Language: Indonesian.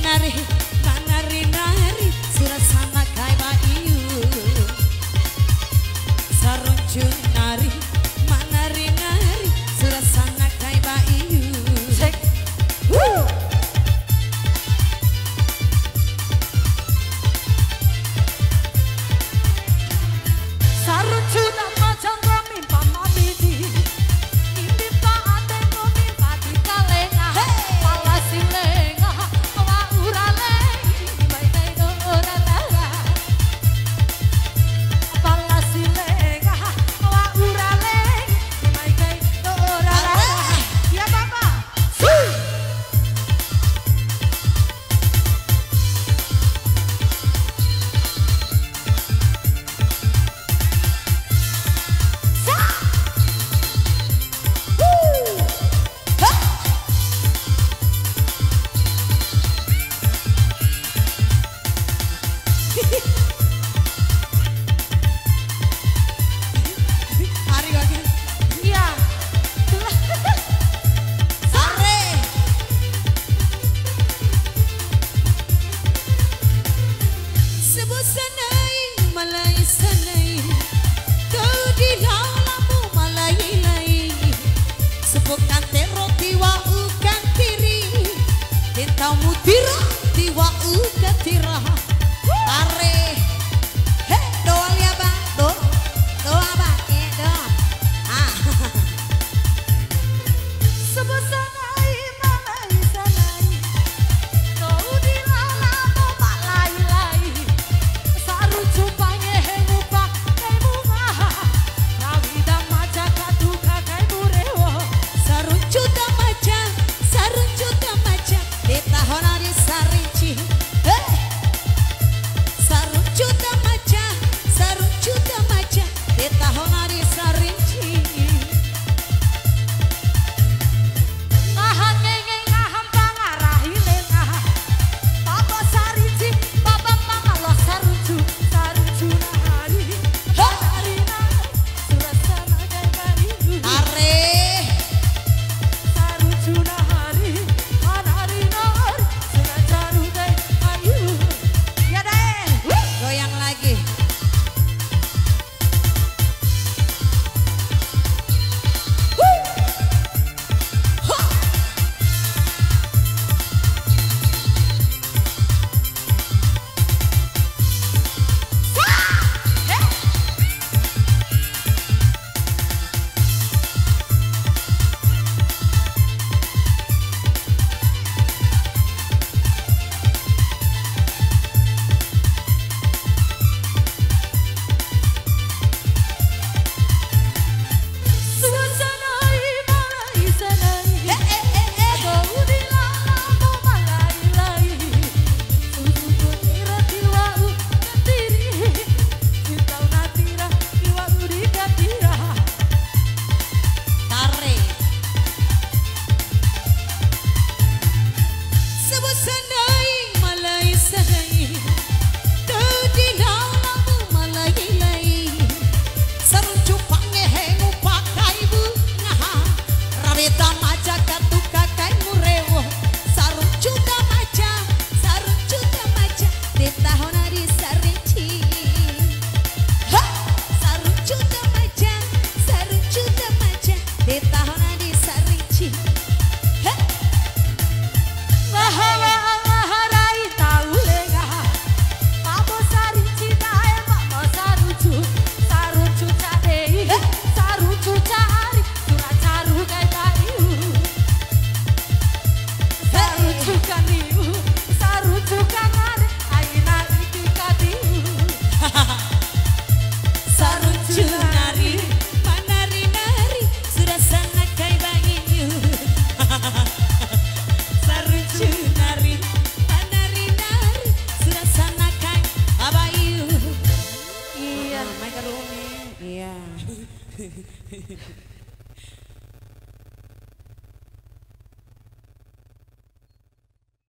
Nari, manari nari, surasana kai bayu. Saruncu nari, manari nari, surasana kai bayu. Cek, woo. Saruncu nama chandra mimpa mamidi, mimpa atengo mimpa di kalenga, palasileng. Mutira tiwa uga tira are he doa lia ba doa ba do ah sebesanai malai sanai kau di lala mo malai lai saru cupanye hemupa kai bunga rawida maja kaduka kai burewo saru cuta maja kita honari sar